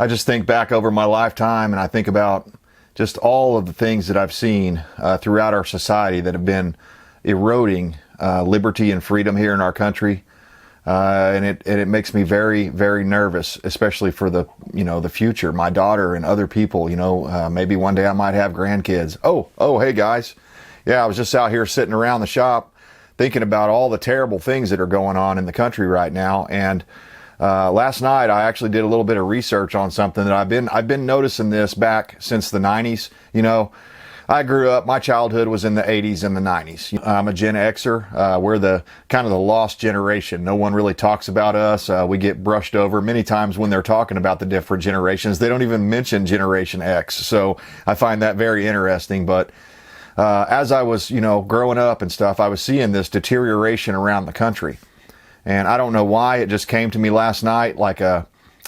I just think back over my lifetime and I think about just all of the things that I've seen throughout our society that have been eroding liberty and freedom here in our country. And it makes me very, very nervous, especially for the future, my daughter and other people. Maybe one day I might have grandkids. Oh, hey guys. Yeah, I was just out here sitting around the shop thinking about all the terrible things that are going on in the country right now. And last night I actually did a little bit of research on something that I've been noticing this back since the 90s. I grew up, my childhood was in the 80s and the 90s. I'm a Gen Xer. We're the kind of the lost generation. No one really talks about us. We get brushed over many times when they're talking about the different generations. They don't even mention Generation X. So I find that very interesting. But as I was, growing up and stuff, I was seeing this deterioration around the country. And I don't know why, it just came to me last night like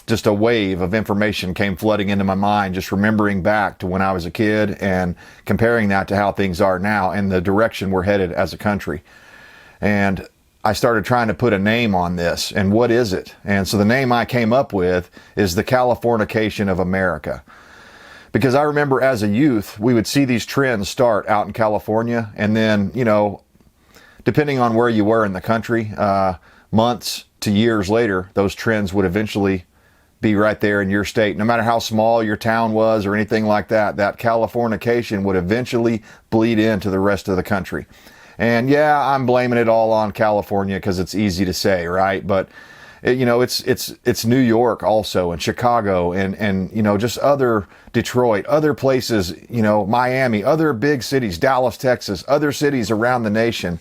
just a wave of information came flooding into my mind, just remembering back to when I was a kid and comparing that to how things are now and the direction we're headed as a country. And I started trying to put a name on this, and what is it? And so the name I came up with is the Californication of America. Because I remember as a youth, we would see these trends start out in California, and then, depending on where you were in the country, months to years later, those trends would eventually be right there in your state. No matter how small your town was or anything like that, that Californication would eventually bleed into the rest of the country. And yeah, I'm blaming it all on California because it's easy to say, right? But it's New York also, and Chicago, and just other Detroit, other places, Miami, other big cities, Dallas, Texas, other cities around the nation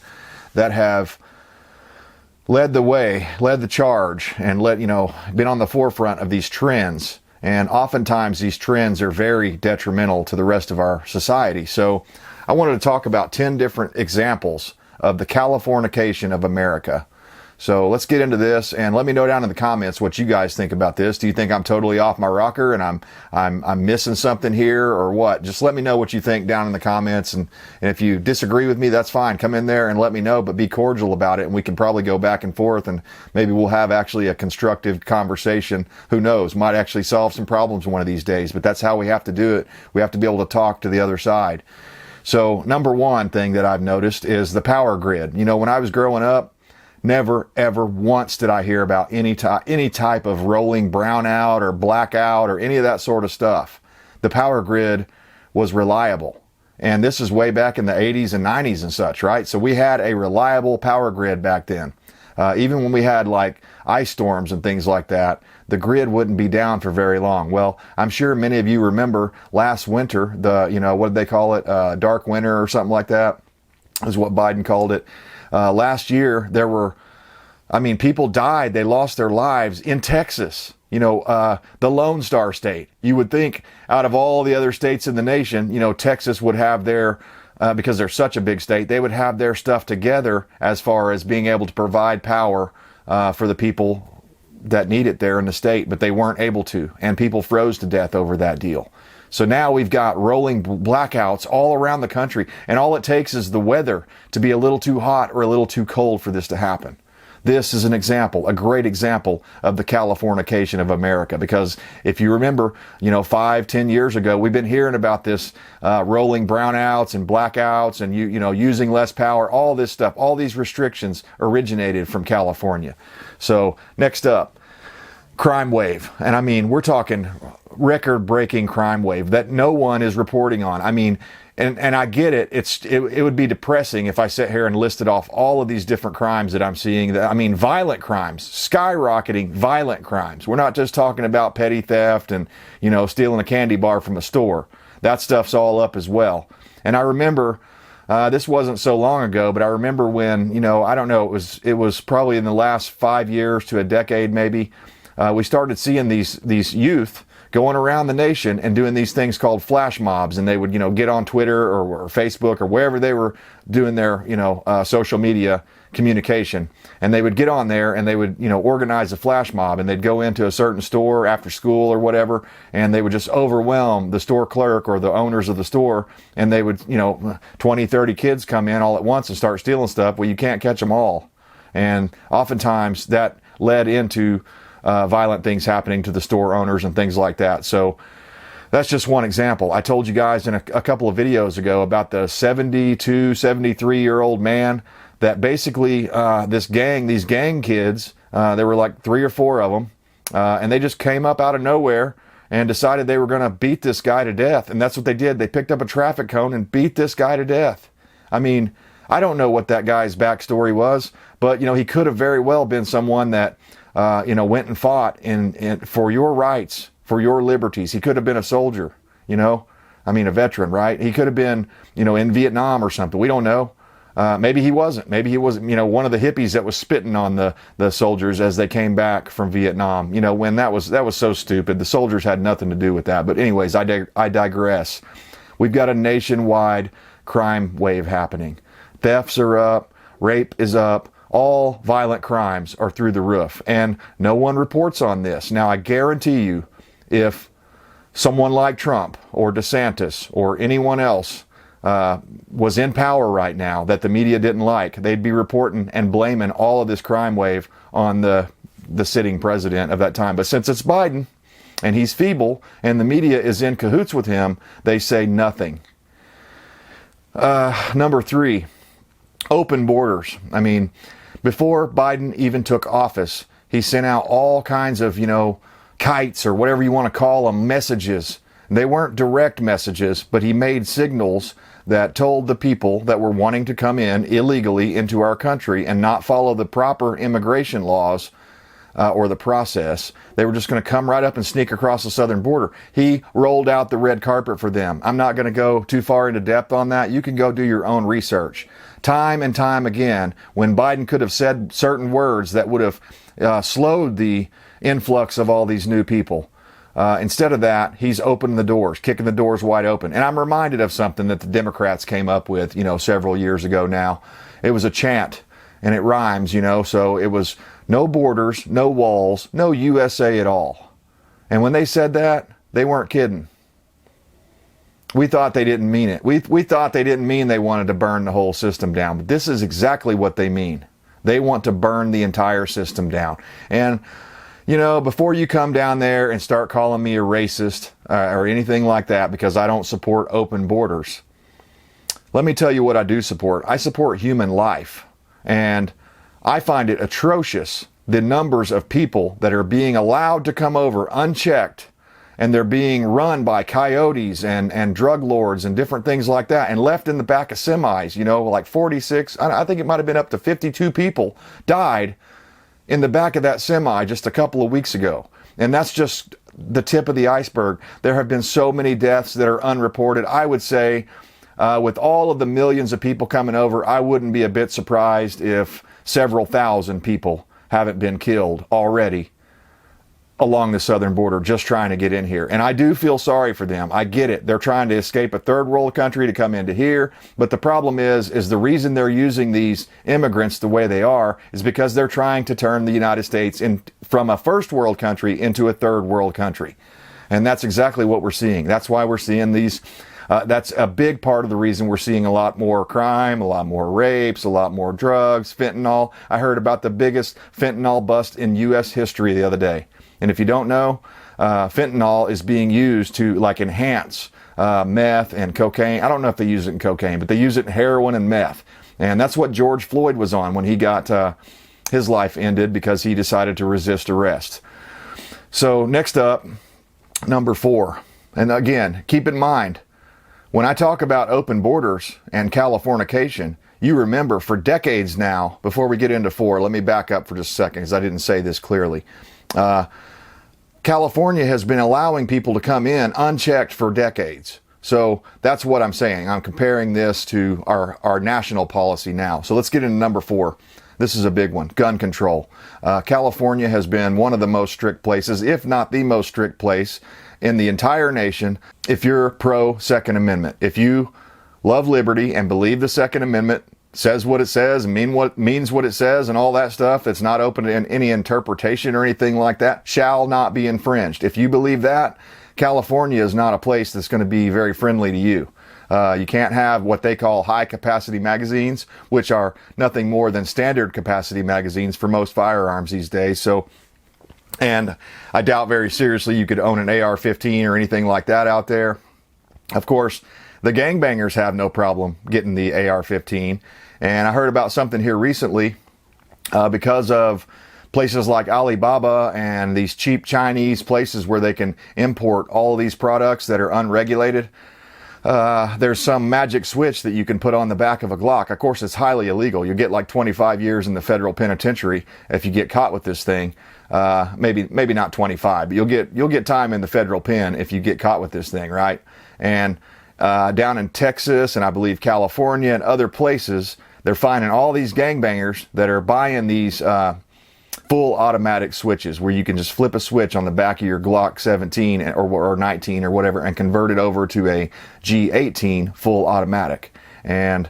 that have led the way, led the charge, and been on the forefront of these trends. And oftentimes these trends are very detrimental to the rest of our society. So I wanted to talk about 10 different examples of the Californication of America. So let's get into this, and let me know down in the comments what you guys think about this. Do you think I'm totally off my rocker and I'm missing something here, or what? Just let me know what you think down in the comments, and if you disagree with me, that's fine. Come in there and let me know, but be cordial about it, and we can probably go back and forth, and maybe we'll have actually a constructive conversation. Who knows? Might actually solve some problems one of these days, but that's how we have to do it. We have to be able to talk to the other side. So number one thing that I've noticed is the power grid. When I was growing up, never, ever once did I hear about any type of rolling brownout or blackout or any of that sort of stuff. The power grid was reliable. And this is way back in the 80s and 90s and such, right? So we had a reliable power grid back then. Even when we had like ice storms and things like that, the grid wouldn't be down for very long. Well, I'm sure many of you remember last winter, what did they call it? Dark winter or something like that is what Biden called it. Last year, people died. They lost their lives in Texas, the Lone Star State. You would think out of all the other states in the nation, Texas would have their, because they're such a big state, they would have their stuff together as far as being able to provide power for the people that need it there in the state, but they weren't able to, and people froze to death over that deal. So now we've got rolling blackouts all around the country, and all it takes is the weather to be a little too hot or a little too cold for this to happen. This is an example, a great example of the Californication of America, because if you remember, 5-10 years ago, we've been hearing about this rolling brownouts and blackouts and using less power, all this stuff, all these restrictions originated from California. So next up, crime wave. And we're talking record-breaking crime wave that no one is reporting on. And I get it. It would be depressing if I sat here and listed off all of these different crimes that I'm seeing. Violent crimes, skyrocketing violent crimes. We're not just talking about petty theft and, stealing a candy bar from a store. That stuff's all up as well. And I remember, this wasn't so long ago, but I remember when, I don't know, it was probably in the last 5 years to a decade maybe, we started seeing these youth going around the nation and doing these things called flash mobs, and they would, get on Twitter or Facebook or wherever they were doing their, social media communication, and they would get on there and they would, organize a flash mob, and they'd go into a certain store after school or whatever, and they would just overwhelm the store clerk or the owners of the store, and they would, 20, 30 kids come in all at once and start stealing stuff. Well, you can't catch them all. And oftentimes that led into violent things happening to the store owners and things like that. So that's just one example. I told you guys in a couple of videos ago about the 72, 73-year-old man that basically these gang kids, there were like 3 or 4 of them, and they just came up out of nowhere and decided they were going to beat this guy to death. And that's what they did. They picked up a traffic cone and beat this guy to death. I mean, I don't know what that guy's backstory was, but, he could have very well been someone that, went and fought for your rights, for your liberties. He could have been a soldier, a veteran, right? He could have been, in Vietnam or something. We don't know. Maybe he wasn't. Maybe he was, one of the hippies that was spitting on the soldiers as they came back from Vietnam. When that was so stupid. The soldiers had nothing to do with that. But anyways, I digress. We've got a nationwide crime wave happening. Thefts are up. Rape is up. All violent crimes are through the roof. And no one reports on this. Now, I guarantee you, if someone like Trump or DeSantis or anyone else was in power right now that the media didn't like, they'd be reporting and blaming all of this crime wave on the sitting president of that time. But since it's Biden and he's feeble and the media is in cahoots with him, they say nothing. Number 3, open borders. Before Biden even took office, he sent out all kinds of, kites or whatever you want to call them, messages. They weren't direct messages, but he made signals that told the people that were wanting to come in illegally into our country and not follow the proper immigration laws or the process. They were just going to come right up and sneak across the southern border. He rolled out the red carpet for them. I'm not going to go too far into depth on that. You can go do your own research. Time and time again, when Biden could have said certain words that would have slowed the influx of all these new people, instead of that, he's opened the doors, kicking the doors wide open. And I'm reminded of something that the Democrats came up with, several years ago now. It was a chant, and it rhymes, so it was no borders, no walls, no USA at all. And when they said that, they weren't kidding. We thought they didn't mean it. We thought they didn't mean they wanted to burn the whole system down. But this is exactly what they mean. They want to burn the entire system down. And, before you come down there and start calling me a racist or anything like that because I don't support open borders, let me tell you what I do support. I support human life. And I find it atrocious, the numbers of people that are being allowed to come over unchecked, and they're being run by coyotes and drug lords and different things like that, and left in the back of semis, like 46, I think it might have been up to 52 people died in the back of that semi just a couple of weeks ago. And that's just the tip of the iceberg. There have been so many deaths that are unreported. I would say with all of the millions of people coming over, I wouldn't be a bit surprised if several thousand people haven't been killed already along the southern border just trying to get in here. And I do feel sorry for them. I get it. They're trying to escape a third world country to come into here. But the problem is the reason they're using these immigrants the way they are is because they're trying to turn the United States from a first world country into a third world country. And that's exactly what we're seeing. That's why we're seeing these. That's a big part of the reason we're seeing a lot more crime, a lot more rapes, a lot more drugs, fentanyl. I heard about the biggest fentanyl bust in U.S. history the other day. And if you don't know, fentanyl is being used to enhance meth and cocaine. I don't know if they use it in cocaine, but they use it in heroin and meth. And that's what George Floyd was on when he got his life ended because he decided to resist arrest. So next up, number 4. And again, keep in mind, when I talk about open borders and Californication, you remember for decades now, before we get into 4, let me back up for just a second because I didn't say this clearly. California has been allowing people to come in unchecked for decades. So that's what I'm saying. I'm comparing this to our national policy now. So let's get into number 4. This is a big one, gun control. California has been one of the most strict places, if not the most strict place in the entire nation. If you're pro Second Amendment, if you love liberty and believe the Second Amendment says what it says and means what it says and all that stuff, it's not open to any interpretation or anything like that, shall not be infringed. If you believe that, California is not a place that's going to be very friendly to you. You can't have what they call high capacity magazines, which are nothing more than standard capacity magazines for most firearms these days. So And I doubt very seriously you could own an AR-15 or anything like that out there. Of course, the gangbangers have no problem getting the AR-15. And I heard about something here recently because of places like Alibaba and these cheap Chinese places where they can import all of these products that are unregulated. There's some magic switch that you can put on the back of a Glock. Of course, it's highly illegal. You get like 25 years in the federal penitentiary if you get caught with this thing. Maybe not 25, but you'll get time in the federal pen if you get caught with this thing, right? And down in Texas and I believe California and other places, they're finding all these gangbangers that are buying these full automatic switches where you can just flip a switch on the back of your Glock 17 or 19 or whatever and convert it over to a G18 full automatic. And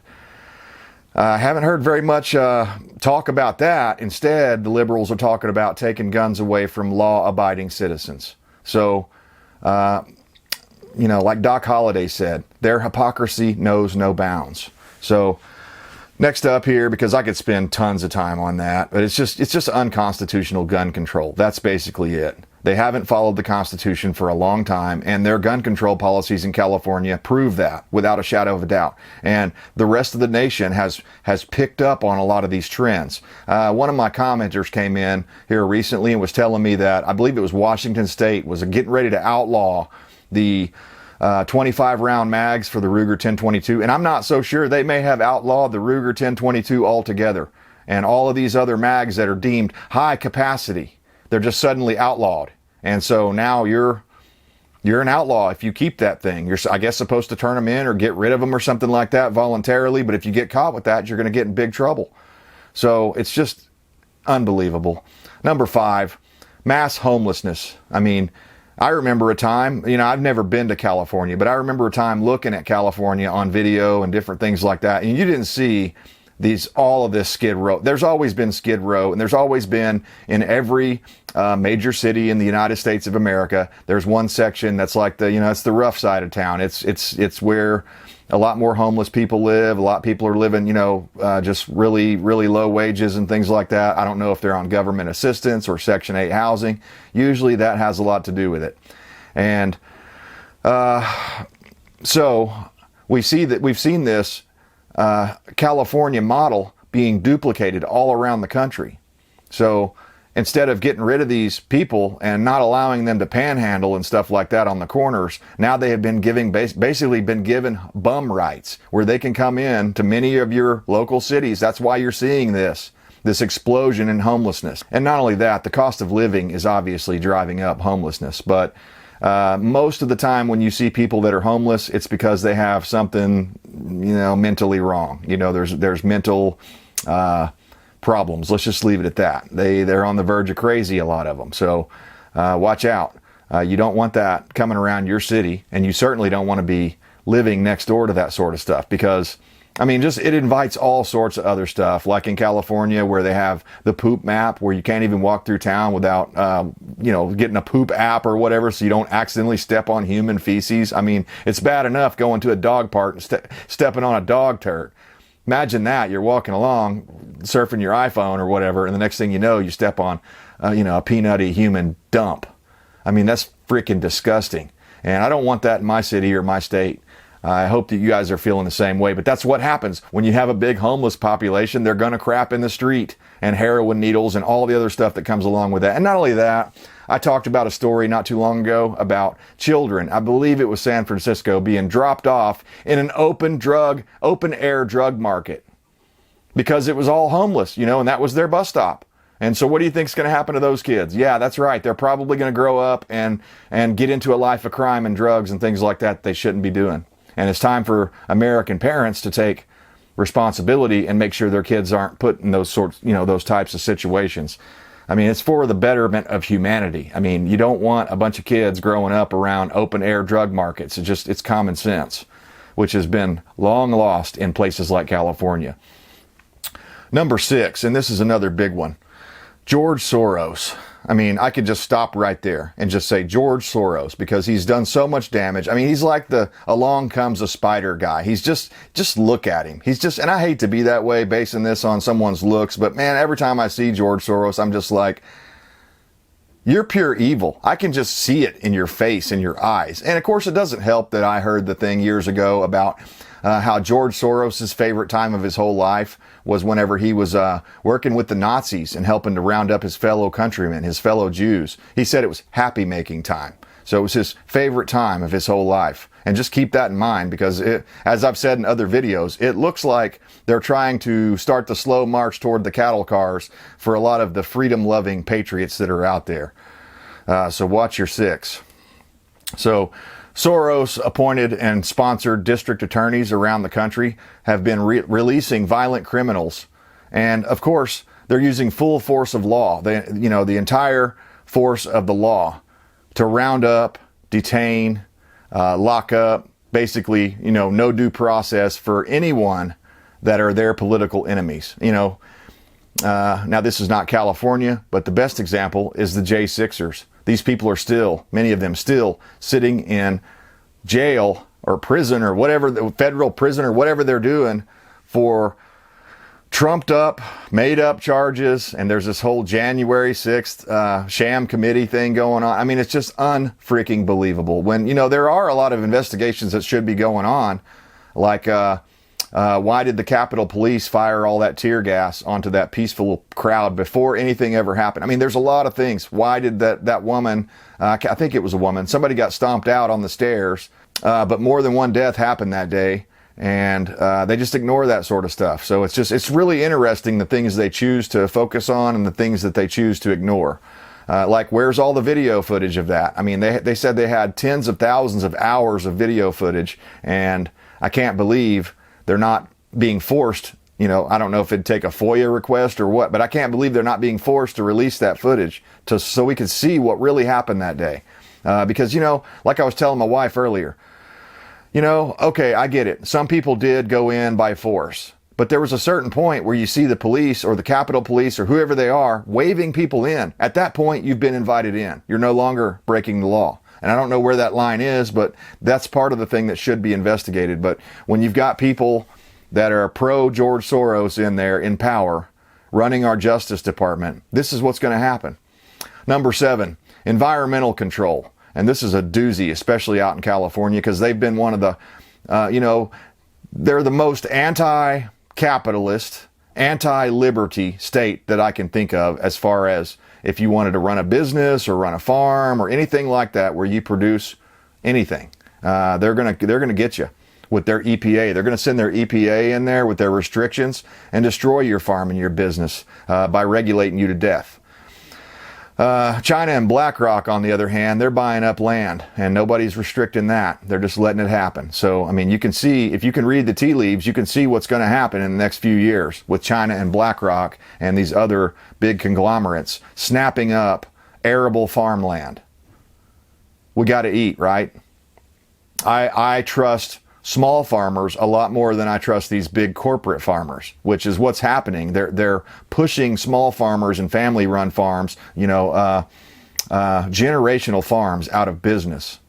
I haven't heard very much talk about that. Instead, the liberals are talking about taking guns away from law-abiding citizens. So, like Doc Holliday said, their hypocrisy knows no bounds. So, next up here, because I could spend tons of time on that, but it's just unconstitutional gun control. That's basically it. They haven't followed the Constitution for a long time, and their gun control policies in California prove that without a shadow of a doubt. And the rest of the nation has picked up on a lot of these trends. One of my commenters came in here recently and was telling me that I believe it was Washington State was getting ready to outlaw the 25 round mags for the Ruger 1022. And I'm not so sure. They may have outlawed the Ruger 1022 altogether. And all of these other mags that are deemed high capacity, they're just suddenly outlawed. And so now you're an outlaw if you keep that thing. You're, I guess, supposed to turn them in or get rid of them or something like that voluntarily. But if you get caught with that, you're going to get in big trouble. So it's just unbelievable. Number 5, mass homelessness. I mean, I remember a time, I've never been to California, but I remember a time looking at California on video and different things like that. And you didn't see all of this Skid Row. There's always been Skid Row, and there's always been in every major city in the United States of America. There's one section that's like it's the rough side of town. It's where a lot more homeless people live. A lot of people are living, just really, really low wages and things like that. I don't know if they're on government assistance or Section 8 housing. Usually that has a lot to do with it. And so we've seen this California model being duplicated all around the country. So instead of getting rid of these people and not allowing them to panhandle and stuff like that on the corners, now they have been basically been given bum rights where they can come in to many of your local cities. That's why you're seeing this explosion in homelessness. And not only that, the cost of living is obviously driving up homelessness. But most of the time when you see people that are homeless, it's because they have something, mentally wrong. There's mental problems. Let's just leave it at that. They're on the verge of crazy, a lot of them. So watch out. You don't want that coming around your city, and you certainly don't want to be living next door to that sort of stuff, because it invites all sorts of other stuff, like in California where they have the poop map where you can't even walk through town without, getting a poop app or whatever, so you don't accidentally step on human feces. It's bad enough going to a dog park and stepping on a dog turd. Imagine that. You're walking along, surfing your iPhone or whatever, and the next thing you know, you step on, a peanutty human dump. That's freaking disgusting. And I don't want that in my city or my state. I hope that you guys are feeling the same way. But that's what happens when you have a big homeless population. They're going to crap in the street, and heroin needles and all the other stuff that comes along with that. And not only that, I talked about a story not too long ago about children. I believe it was San Francisco being dropped off in an open air drug market because it was all homeless, and that was their bus stop. And so what do you think is going to happen to those kids? Yeah, that's right. They're probably going to grow up and get into a life of crime and drugs and things like that they shouldn't be doing. And it's time for American parents to take responsibility and make sure their kids aren't put in those types of situations. It's for the betterment of humanity. You don't want a bunch of kids growing up around open air drug markets. It's common sense, which has been long lost in places like California. Number 6, and this is another big one, George Soros. I could just stop right there and just say George Soros, because he's done so much damage. He's like the along comes a spider guy. He's just look at him. And I hate to be that way basing this on someone's looks, but man, every time I see George Soros, I'm just like, You're pure evil. I can just see it in your face, in your eyes. And of course, it doesn't help that I heard the thing years ago about how George Soros' favorite time of his whole life was whenever he was working with the Nazis and helping to round up his fellow countrymen, his fellow Jews. He said it was happy making time. So it was his favorite time of his whole life. And just keep that in mind, because as I've said in other videos, it looks like they're trying to start the slow march toward the cattle cars for a lot of the freedom-loving patriots that are out there. So watch your six. So Soros appointed and sponsored district attorneys around the country have been releasing violent criminals. And of course, they're using full force of law, the entire force of the law to round up, detain, lock up, basically, no due process for anyone that are their political enemies. Now this is not California, but the best example is the J6ers. These people are still, many of them still, sitting in jail or prison or whatever, the federal prison or whatever they're doing for trumped up, made up charges. And there's this whole January 6th sham committee thing going on. I mean, it's just unfreaking believable when, there are a lot of investigations that should be going on. Like, why did the Capitol Police fire all that tear gas onto that peaceful crowd before anything ever happened? I mean, there's a lot of things. Why did that woman, I think it was a woman, somebody got stomped out on the stairs, but more than one death happened that day. And they just ignore that sort of stuff. So it's really interesting, the things they choose to focus on and the things that they choose to ignore. Like, where's all the video footage of that? I mean, they said they had tens of thousands of hours of video footage, and I can't believe they're not being forced. I don't know if it'd take a FOIA request or what, but I can't believe they're not being forced to release that footage so we could see what really happened that day. Because, like I was telling my wife earlier, okay, I get it. Some people did go in by force, but there was a certain point where you see the police or the Capitol Police or whoever they are waving people in. At that point, you've been invited in. You're no longer breaking the law. And I don't know where that line is, but that's part of the thing that should be investigated. But when you've got people that are pro George Soros in there in power, running our Justice Department, this is what's going to happen. Number 7, environmental control. And this is a doozy, especially out in California, because they've been one of the, they're the most anti-capitalist, anti-liberty state that I can think of, as far as if you wanted to run a business or run a farm or anything like that where you produce anything. They're gonna get you with their EPA. They're gonna send their EPA in there with their restrictions and destroy your farm and your business by regulating you to death. China and BlackRock, on the other hand, they're buying up land, and nobody's restricting that. They're just letting it happen. So, I mean, you can see, if you can read the tea leaves, you can see what's going to happen in the next few years with China and BlackRock and these other big conglomerates snapping up arable farmland. We got to eat, right? I trust small farmers a lot more than I trust these big corporate farmers, which is what's happening. They're pushing small farmers and family-run farms, generational farms, out of business.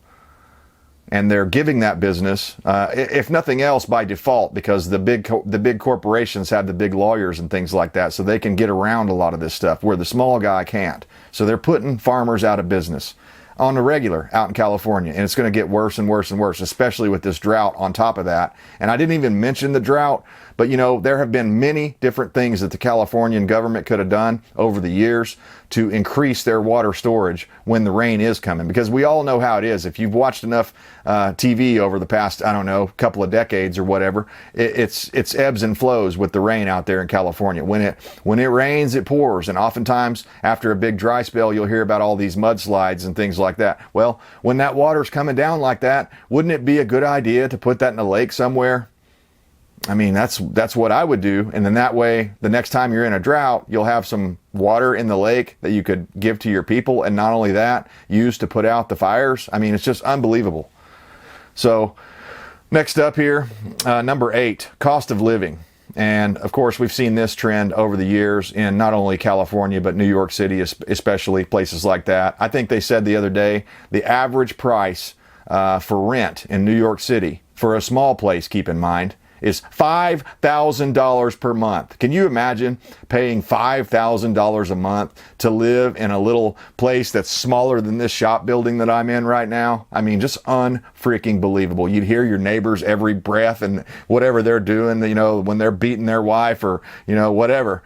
And they're giving that business, if nothing else, by default, because the big corporations have the big lawyers and things like that, so they can get around a lot of this stuff where the small guy can't. So they're putting farmers out of business on the regular out in California, and it's going to get worse and worse and worse, especially with this drought on top of that. And I didn't even mention the drought, but there have been many different things that the Californian government could have done over the years to increase their water storage when the rain is coming, because we all know how it is. If you've watched enough TV over the past, couple of decades or whatever, it's ebbs and flows with the rain out there in California. When it rains, it pours, and oftentimes after a big dry spell, you'll hear about all these mudslides and things like that. Well, when that water's coming down like that, wouldn't it be a good idea to put that in a lake somewhere? I mean, that's what I would do. And then that way, the next time you're in a drought, you'll have some water in the lake that you could give to your people. And not only that, use to put out the fires. I mean, it's just unbelievable. So next up here, number 8, cost of living. And of course, we've seen this trend over the years in not only California, but New York City, especially places like that. I think they said the other day, the average price for rent in New York City, for a small place, keep in mind, is $5,000 per month. Can you imagine paying $5,000 a month to live in a little place that's smaller than this shop building that I'm in right now? I mean, just unfreaking believable. You'd hear your neighbors every breath and whatever they're doing, you know, when they're beating their wife or, you know, whatever.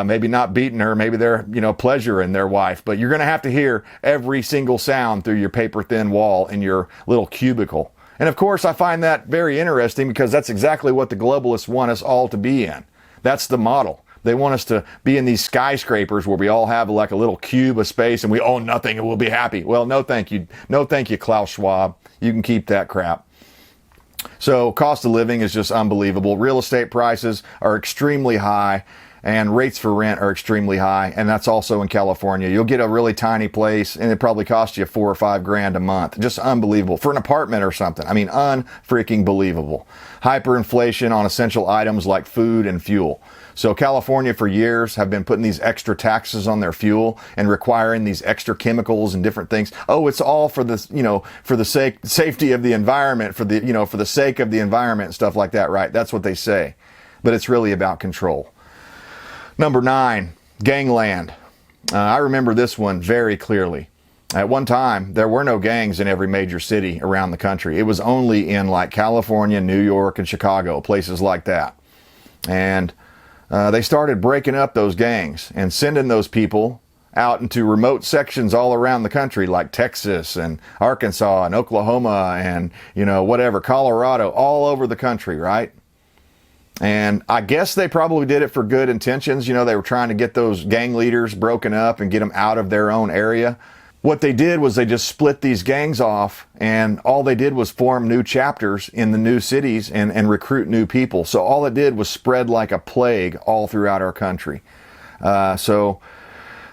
Maybe not beating her, maybe they're, you know, pleasuring their wife, but you're going to have to hear every single sound through your paper thin wall in your little cubicle. And of course, I find that very interesting because that's exactly what the globalists want us all to be in. That's the model. They want us to be in these skyscrapers where we all have like a little cube of space and we own nothing and we'll be happy. Well, no thank you. No thank you, Klaus Schwab. You can keep that crap. So cost of living is just unbelievable. Real estate prices are extremely high. And rates for rent are extremely high, and that's also in California. You'll get a really tiny place, and it probably costs you $4 or $5 grand a month. Just unbelievable. For an apartment or something. I mean, unfreaking believable. Hyperinflation on essential items like food and fuel. So California for years have been putting these extra taxes on their fuel and requiring these extra chemicals and different things. Oh, it's all for the, you know, for the safety of the environment, for the, you know, for the sake of the environment and stuff like that, right? That's what they say. But it's really about control. Number 9, gangland. I remember this one very clearly. At one time, there were no gangs in every major city around the country. It was only in like California, New York, and Chicago, places like that. And they started breaking up those gangs and sending those people out into remote sections all around the country, like Texas and Arkansas and Oklahoma and, you know, whatever, Colorado, all over the country, right? And I guess they probably did it for good intentions. You know, they were trying to get those gang leaders broken up and get them out of their own area. What they did was they just split these gangs off, and all they did was form new chapters in the new cities and recruit new people. So all it did was spread like a plague all throughout our country. So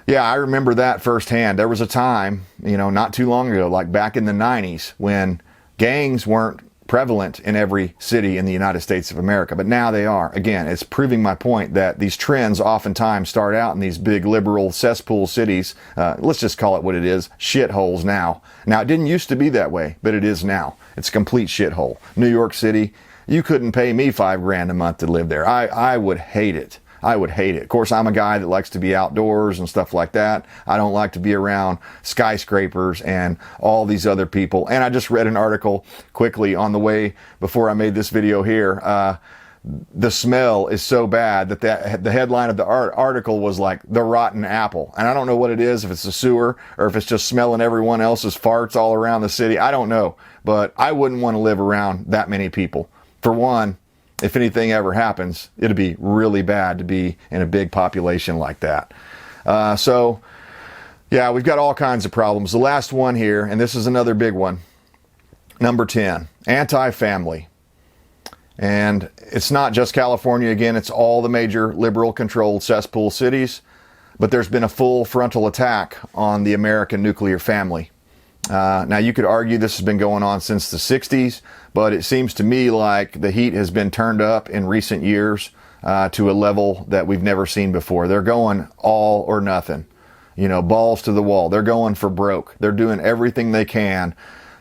yeah, I remember that firsthand. There was a time, you know, not too long ago, like back in the 90s, when gangs weren't prevalent in every city in the United States of America, but now they are. Again, it's proving my point that these trends oftentimes start out in these big liberal cesspool cities. Let's just call it what it is, shitholes now. Now, it didn't used to be that way, but it is now. It's a complete shithole. New York City, you couldn't pay me $5 grand a month to live there. I would hate it. I would hate it. Of course, I'm a guy that likes to be outdoors and stuff like that. I don't like to be around skyscrapers and all these other people. And I just read an article quickly on the way before I made this video here. The smell is so bad that the headline of the article was like the rotten apple. And I don't know what it is, if it's the sewer or if it's just smelling everyone else's farts all around the city. I don't know. But I wouldn't want to live around that many people. For one, if anything ever happens, it'd be really bad to be in a big population like that. So, yeah, we've got all kinds of problems. The last one here, and this is another big one, number 10, anti-family. And it's not just California again, it's all the major liberal-controlled cesspool cities, but there's been a full frontal attack on the American nuclear family. Now, you could argue this has been going on since the 60s, but it seems to me like the heat has been turned up in recent years to a level that we've never seen before. They're going all or nothing, you know, balls to the wall. They're going for broke. They're doing everything they can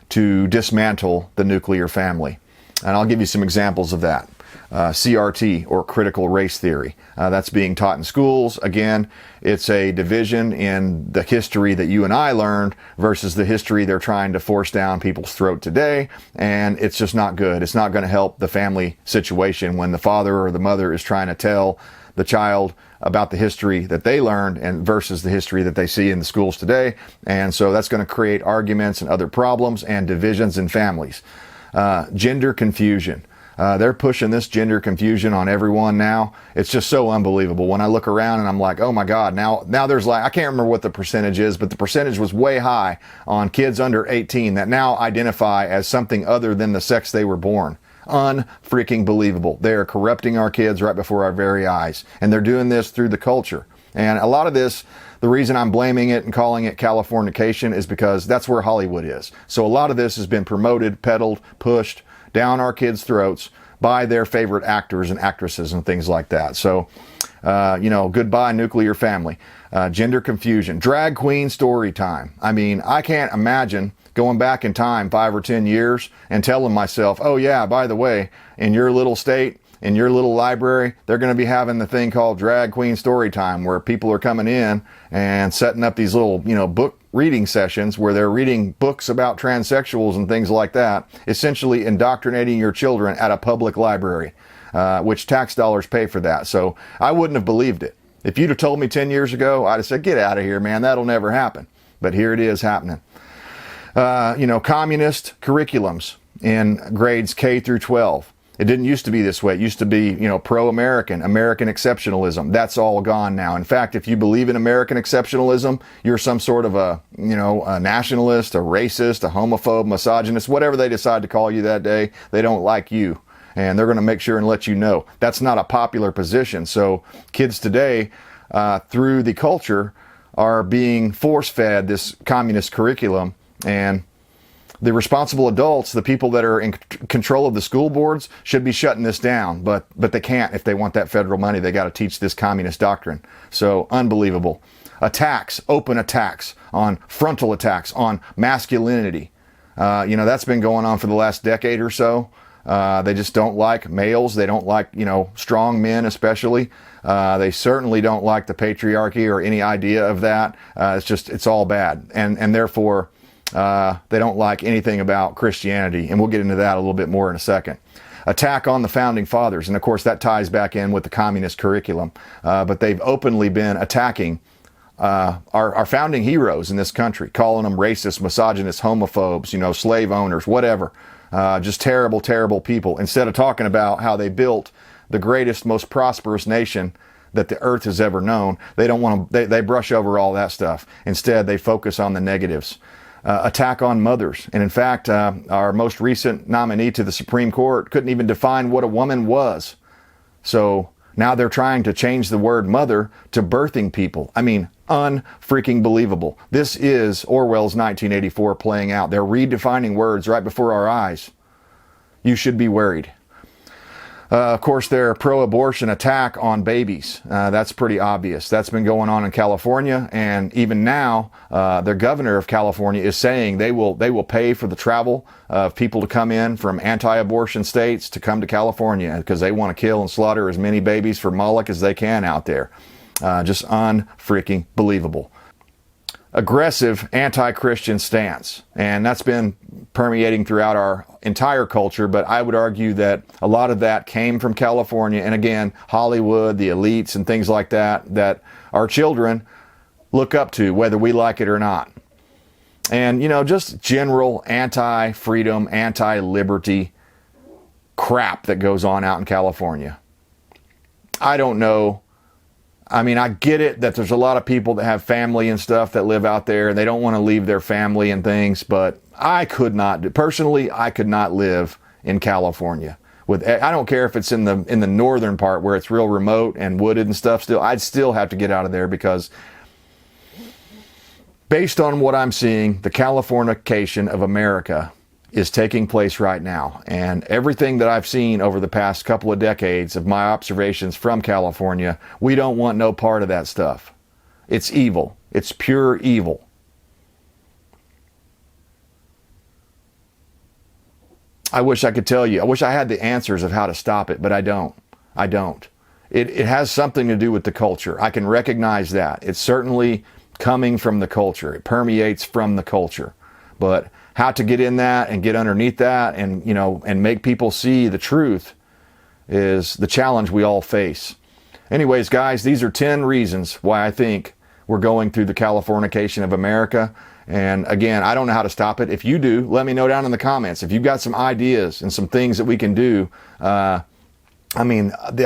to dismantle the nuclear family. And I'll give you some examples of that. CRT, or critical race theory. That's being taught in schools. Again, it's a division in the history that you and I learned versus the history they're trying to force down people's throat today. And it's just not good. It's not going to help the family situation when the father or the mother is trying to tell the child about the history that they learned and versus the history that they see in the schools today. And so that's going to create arguments and other problems and divisions in families. Gender confusion. They're pushing this gender confusion on everyone now. It's just so unbelievable. When I look around and I'm like, oh my God, now there's like, I can't remember what the percentage is, but the percentage was way high on kids under 18 that now identify as something other than the sex they were born. Unfreaking believable. They are corrupting our kids right before our very eyes. And they're doing this through the culture. And a lot of this, the reason I'm blaming it and calling it Californication is because that's where Hollywood is. So a lot of this has been promoted, peddled, pushed down our kids' throats by their favorite actors and actresses and things like that. So, goodbye nuclear family. Gender confusion, drag queen story time. I mean, I can't imagine going back in time 5 or 10 years and telling myself, oh yeah, by the way, in your little state, in your little library, they're going to be having the thing called drag queen story time, where people are coming in and setting up these little, book reading sessions where they're reading books about transsexuals and things like that, essentially indoctrinating your children at a public library, which tax dollars pay for that. So I wouldn't have believed it. If you'd have told me 10 years ago, I'd have said, get out of here, man. That'll never happen. But here it is happening. Communist curriculums in grades K through 12. It didn't used to be this way. It used to be, pro-American, American exceptionalism. That's all gone now. In fact, if you believe in American exceptionalism, you're some sort of a nationalist, a racist, a homophobe, misogynist, whatever they decide to call you that day. They don't like you. And they're going to make sure and let you know. That's not a popular position. So kids today, through the culture, are being force-fed this communist curriculum. And the responsible adults, the people that are in control of the school boards, should be shutting this down. But they can't. If they want that federal money, they got to teach this communist doctrine. So unbelievable. Attacks, open attacks, frontal attacks on masculinity. That's been going on for the last decade or so. They just don't like males. They don't like, strong men especially. They certainly don't like the patriarchy or any idea of that. It's all bad. And therefore, they don't like anything about Christianity. And we'll get into that a little bit more in a second. Attack on the founding fathers. And of course, that ties back in with the communist curriculum. But they've openly been attacking our founding heroes in this country, calling them racist, misogynist, homophobes, slave owners, whatever. Just terrible, terrible people, instead of talking about how they built the greatest, most prosperous nation that the earth has ever known. They don't want to, they brush over all that stuff. Instead, they focus on the negatives. Attack on mothers. And in fact, our most recent nominee to the Supreme Court couldn't even define what a woman was. So now they're trying to change the word mother to birthing people. I mean, unfreaking believable. This is Orwell's 1984 playing out. They're redefining words right before our eyes. You should be worried. Of course, their pro-abortion attack on babies. That's pretty obvious. That's been going on in California, and even now, the governor of California is saying they will pay for the travel of people to come in from anti-abortion states to come to California because they want to kill and slaughter as many babies for Moloch as they can out there. Just unfreaking believable. Aggressive anti-Christian stance. And that's been permeating throughout our entire culture, but I would argue that a lot of that came from California, and again, Hollywood, the elites and things like that our children look up to, whether we like it or not. And, just general anti-freedom, anti-liberty crap that goes on out in California. I don't know. I mean, I get it that there's a lot of people that have family and stuff that live out there and they don't want to leave their family and things, but I could not live in California. I don't care if it's in the northern part where it's real remote and wooded and stuff still. I'd still have to get out of there because based on what I'm seeing, the Californication of America is taking place right now. And everything that I've seen over the past couple of decades of my observations from California, we don't want no part of that stuff. It's evil. It's pure evil. I wish I could tell you. I wish I had the answers of how to stop it, but I don't. It has something to do with the culture. I can recognize that. It's certainly coming from the culture. It permeates from the culture. But how to get in that and get underneath that and, and make people see the truth is the challenge we all face. Anyways, guys, these are 10 reasons why I think we're going through the Californication of America. And again, I don't know how to stop it. If you do, let me know down in the comments. If you've got some ideas and some things that we can do, the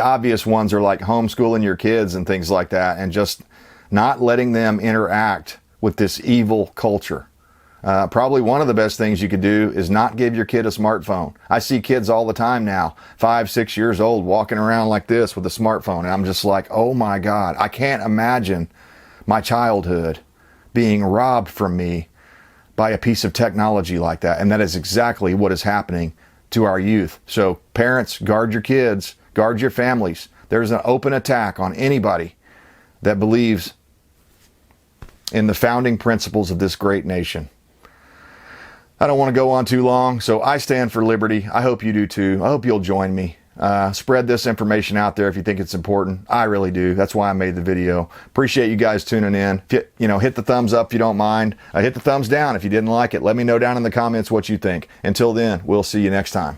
obvious ones are like homeschooling your kids and things like that, and just not letting them interact with this evil culture. Probably one of the best things you could do is not give your kid a smartphone. I see kids all the time now, 5, 6 years old, walking around like this with a smartphone. And I'm just like, oh my God, I can't imagine my childhood being robbed from me by a piece of technology like that. And that is exactly what is happening to our youth. So parents, guard your kids, guard your families. There's an open attack on anybody that believes in the founding principles of this great nation. I don't want to go on too long, so I stand for liberty. I hope you do too. I hope you'll join me. Spread this information out there if you think it's important. I really do. That's why I made the video. Appreciate you guys tuning in. Hit the thumbs up if you don't mind. Hit the thumbs down if you didn't like it. Let me know down in the comments what you think. Until then, we'll see you next time.